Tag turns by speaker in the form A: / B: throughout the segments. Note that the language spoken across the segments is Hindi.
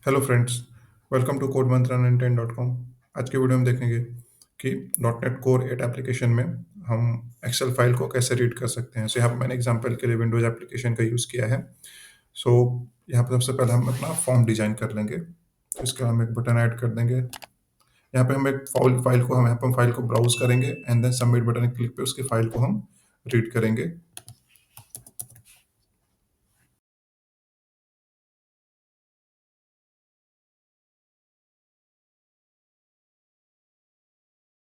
A: Hello friends, welcome to code mantra 910.com। आज की वीडियो में देखेंगे कि डॉट नेट कोर 8 एप्लीकेशन में हम एक्सेल फाइल को कैसे रीड कर सकते हैं। सो यहाँ पर मैंने एग्जांपल के लिए विंडोज एप्लीकेशन का यूज़ किया है। सो यहाँ पर सबसे पहले हम अपना फॉर्म डिजाइन कर लेंगे। तो इसके बाद हम एक बटन ऐड कर देंगे। यहाँ पे हम एक फाइल को हम यहाँ पर फाइल को ब्राउज करेंगे and then submit button click पे उसकी फाइल को हम रीड करेंगे।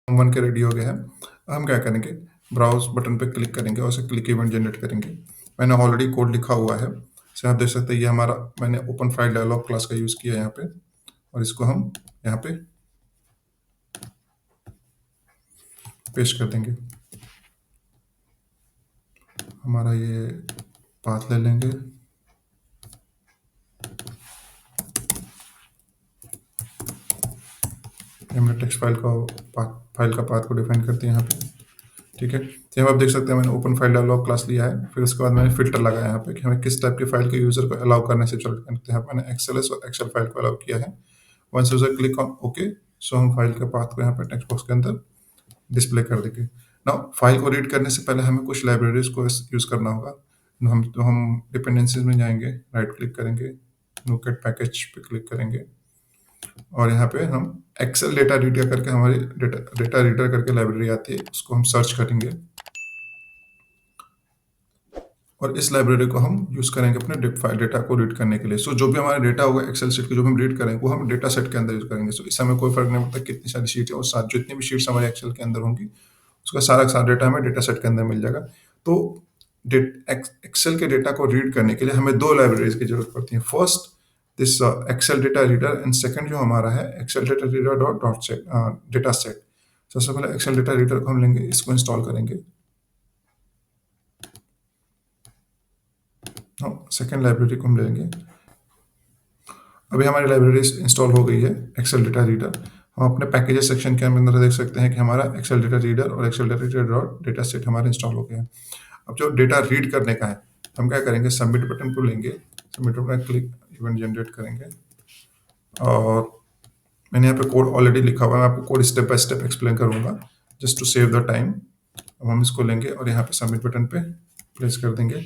A: वन के रेडी हो गया है। हम क्या करेंगे, ब्राउज बटन पे क्लिक करेंगे और उसे क्लिक इवेंट जनरेट करेंगे। मैंने ऑलरेडी कोड लिखा हुआ है। से आप देख सकते हैं ये हमारा मैंने ओपन फाइल डायलॉग क्लास का यूज़ किया है यहाँ पे, और इसको हम यहाँ पे पेस्ट कर देंगे। हमारा ये पाथ ले लेंगे। हमने टेक्स्ट फाइल का पाथ को डिफाइन करते हैं यहाँ पे। ठीक है, तो यहाँ आप देख सकते हैं मैंने ओपन फाइल डायलॉग क्लास लिया है। फिर उसके बाद मैंने फिल्टर लगाया यहाँ पे कि हमें किस टाइप की फाइल के यूजर को अलाउ करने से चल करते हैं। मैंने एक्सएलएस और एक्सेल फाइल को अलाउ किया है। Once user click on okay, so हम फाइल के पाथ को यहाँ पे टेक्स्ट बॉक्स के अंदर डिस्प्ले कर देंगे। नाउ फाइल को रीड करने से पहले हमें कुछ लाइब्रेरीज को यूज करना होगा। हम डिपेंडेंसीज में जाएंगे, राइट क्लिक करेंगे, नोकेट पैकेज पे क्लिक करेंगे और यहाँ पे हम एक्सेल डेटा रीडर करके हमारी डेटा रीडर करके लाइब्रेरी आती है, उसको हम सर्च करेंगे और इस लाइब्रेरी को हम यूज करेंगे अपने फाइल डेटा को रीड करने के लिए। सो जो भी हमारा डेटा होगा एक्सेल शीट के जो भी हम रीड करेंगे वो हम डेटा सेट के अंदर यूज करेंगे। सो इससे हमें कोई फर्क नहीं पड़ता कितनी सारी शीट है, और साथ जितनी भी शीट्स हमारे एक्सेल के अंदर होंगी उसका सारा का सारा डेटा हमें डेटा सेट के अंदर मिल जाएगा। तो एक्सेल के डेटा को रीड करने के लिए हमें दो लाइब्रेरीज की जरूरत पड़ती है। First this excel data reader and second जो हमारा है excel data reader dot dot set data set. सबसे पहले एक्सेल डेटा रीडर को हम लेंगे, इसको इंस्टॉल करेंगे। सेकंड लाइब्रेरी को हम लेंगे। अभी हमारी लाइब्रेरी इंस्टॉल हो गई है एक्सेल डेटा रीडर। हम अपने पैकेजेस सेक्शन के अंदर देख सकते हैं कि हमारा एक्सेल डेटा रीडर और excel data reader dot data set हमारे इंस्टॉल हो गए हैं। अब जो डेटा रीड करने का है हम क्या करेंगे, सबमिट बटन को लेंगे, submit button click event generate करेंगे और मैंने यहाँ पे कोड ऑलरेडी लिखा हुआ है, मैं आपको code step by step explain करूंगा just to save the time. अब हम इसको लेंगे और यहाँ पे सबमिट बटन पे प्लेस कर देंगे।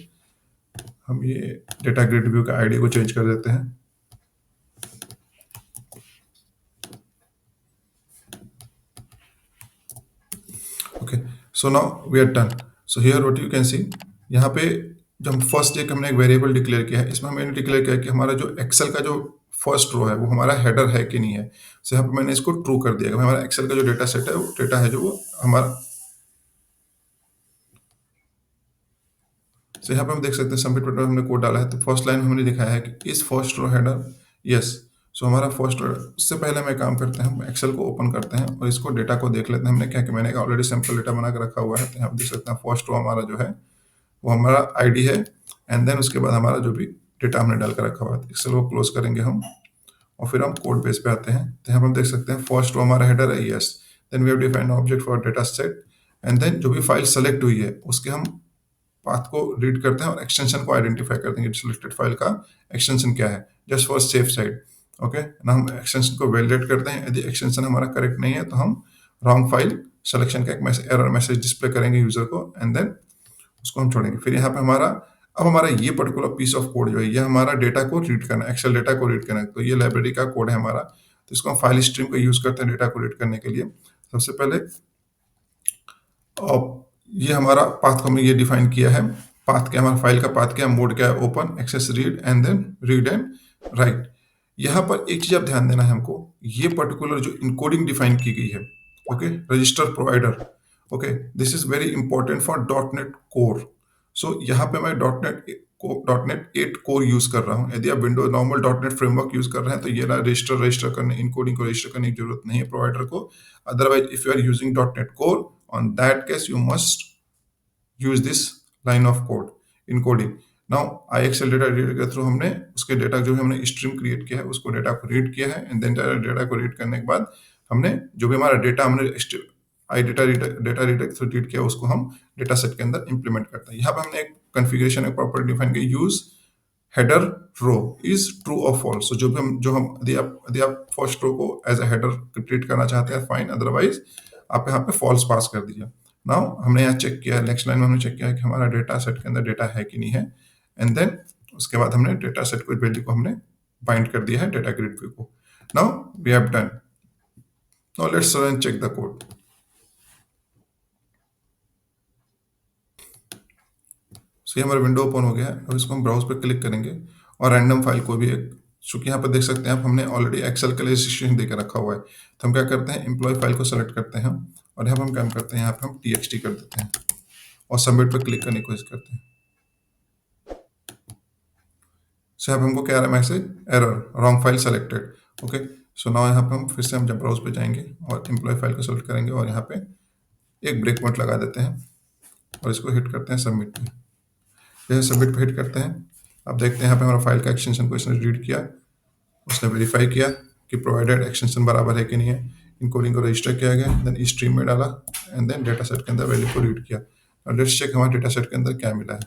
A: हम ये डेटा ग्रिड व्यू का आईडी को चेंज कर देते हैं। Okay, so now we are done. So here what you can see, यहाँ पे जब फर्स्ट एक हमने एक वेरिएबल डिक्लेयर किया है, इसमें हमने डिक्लेयर किया है कि हमारा जो एक्सेल का जो फर्स्ट रो है वो हमारा हेडर है कि नहीं है। सो यहाँ पे मैंने इसको ट्रू कर दिया। हमारा एक्सेल का जो डेटा सेट है वो डेटा है जो वो हमारा। सो यहाँ पे हम देख सकते हैं सबमिट बटन हमने कोड डाला है, तो फर्स्ट लाइन में हमने दिखाया है कि इस फर्स्ट रो हेडर यस। सो हमारा फर्स्ट रो, उससे पहले मैं काम करते हैं, हम एक्सेल को ओपन करते हैं और इसको डेटा को देख लेते हैं। हमने क्या कि मैंने ऑलरेडी सैम्पल डेटा बना के रखा हुआ है। तो यहाँ पे देख सकते हैं फर्स्ट रो हमारा जो है वो हमारा आईडी है एंड देन उसके बाद हमारा जो भी डेटा हमने डाल कर रखा हुआ है एक्सेल को क्लोज करेंगे हम और फिर हम कोड बेस पे आते हैं। तो यहाँ पे हम देख सकते हैं फर्स्ट रो हमारा हेडर है yes, then we have defined object for data set and then जो भी फाइल सेलेक्ट हुई है उसके हम पाथ को रीड करते हैं और एक्सटेंशन को आइडेंटिफाई करते हैं कि सिलेक्टेड फाइल का एक्सटेंशन क्या है, just for safe side. Okay ना, हम एक्सटेंशन को वैलिडेट करते हैं। यदि एक्सटेंशन हमारा करेक्ट नहीं है तो हम रॉन्ग फाइल सिलेक्शन का एक एरर मैसेज डिस्प्ले करेंगे यूजर को एंड देन उसको हम छोड़ेंगे। फिर यहाँ पे हमारा अब हमारा ये पर्टिकुलर पीस ऑफ कोड जो है ये हमारा डेटा को रीड करना है, एक्सेल डेटा को रीड करना है। तो ये लाइब्रेरी का कोड है हमारा, तो इसको हम फाइल स्ट्रीम का यूज करते हैं डेटा को रीड करने के लिए। सबसे पहले ये हमारा पाथ को हमने ये डिफाइन किया है। पाथ क्या, हमारा फाइल का पाथ क्या है, मोड क्या है, open access read and then read and write. यहाँ पर एक चीज आप ध्यान देना है हमको, ये पर्टिकुलर जो इनकोडिंग डिफाइन की गई है, okay, register provider, okay, this is very important for dot net core. So यहाँ पे मैं डॉट नेट 8 कोर यूज कर रहा हूँ। यदि आप Windows normal dot net framework use कर रहे हैं तो ये रजिस्टर करने, इनकोडिंग को रजिस्टर करने की जरूरत नहीं है प्रोवाइडर को। Otherwise if you are using dot net core, on that case you must use this line of code encoding. now IXL data reader के थ्रू हमने उसके डेटा जो भी हमने स्ट्रीम क्रिएट किया है उसको डेटा को रीड किया है एंड देन डेटा को रीड करने के बाद हमने जो भी हमारा डेटा हमने डेटा रीडर के थ्रू रीड किया उसको हम डेटा सेट के अंदर इंप्लीमेंट करते हैं। यहाँ पे हमने एक कॉन्फ़िगरेशन एक प्रॉपर्टी डिफाइन की, use header row is true और फॉल्स। जो भी हम जो हम यदि आप फर्स्ट रो को एज ए हेडर ट्रीट करना चाहते हैं फाइन, अदरवाइज आप यहाँ पे फॉल्स पास कर दीजिए। नाउ हमने यहाँ चेक किया, नेक्स्ट लाइन में हमने चेक किया कि हमारा डेटा सेट के अंदर डेटा है कि नहीं है, एंड देन उसके बाद हमने डेटा सेट को वैल्यू को हमने बाइंड कर दिया है डेटा ग्रिड व्यू को। Now we have done. Now let's run check the code. So ये हमारा विंडो ओपन हो गया है। अब इसको हम ब्राउज पे क्लिक करेंगे और रैंडम फाइल को भी एक, चूंकि यहाँ पर देख सकते हैं आप हमने ऑलरेडी एक्सेल के लिए रजिस्ट्रेशन देकर रखा हुआ है, तो हम क्या करते हैं एम्प्लॉय फाइल को सेलेक्ट करते हैं और यहाँ पर हम काम करते हैं, यहाँ पे हम txt कर देते हैं और सबमिट पर क्लिक करने की कोशिश करते हैं। सो यहाँ पे हमको क्या आ रहा है message, error wrong file selected. Okay, so now यहाँ पे हम फिर से हम जब ब्राउज पे जाएंगे और एम्प्लॉय फाइल को सेलेक्ट करेंगे और यहाँ पे एक ब्रेक पॉइंट लगा देते हैं और इसको हिट करते हैं सबमिट पे। जैसे सबमिट पे हिट करते हैं, अब देखते हैं यहाँ पे हमारा फाइल का एक्सटेंशन को इसने रीड किया, उसने वेरीफाई किया कि प्रोवाइडेड एक्सटेंशन बराबर है कि नहीं है, इनकोडिंग को रजिस्टर किया गया, देन इस स्ट्रीम में डाला एंड देन डेटा सेट के अंदर वैल्यू को रीड किया। और लेट्स चेक हमारे डेटा सेट के अंदर क्या मिला है।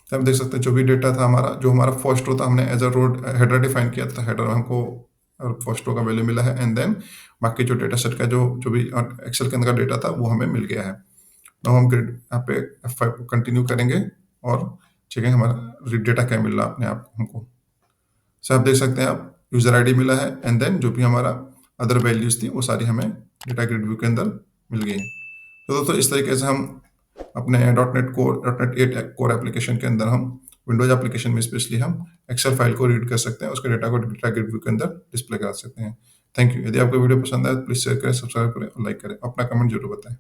A: तो हम देख सकते हैं जो भी डेटा था हमारा, जो हमारा फर्स्ट रो था हमने as a row header define किया था, हेडर में हमको फर्स्ट रो का वैल्यू मिला है, एंड देन बाकी जो डेटा सेट का जो जो भी एक्सेल के अंदर का डेटा था वो हमें मिल गया है। तो हम ग्रिड यहाँ पे F5 को कंटिन्यू करेंगे और चेकेंगे हमारा डेटा क्या मिल रहा है अपने आप को हमको। सो आप देख सकते हैं आप यूजर आईडी मिला है एंड देन जो भी हमारा अदर वैल्यूज थी वो सारी हमें डेटा ग्रिड व्यू के अंदर मिल गई। तो दोस्तों इस तरीके से हम अपने .NET 8 कोर एप्लीकेशन के अंदर हम विंडोज एप्लीकेशन में स्पेशली हम एक्सेल फाइल को रीड कर सकते हैं, उसके डेटा को डेटा ग्रिड व्यू के अंदर डिस्प्ले करा सकते हैं। Thank you. यदि आपको वीडियो पसंद आए तो प्लीज शेयर करें, सब्सक्राइब करें और लाइक करें। अपना कमेंट जरूर बताएं।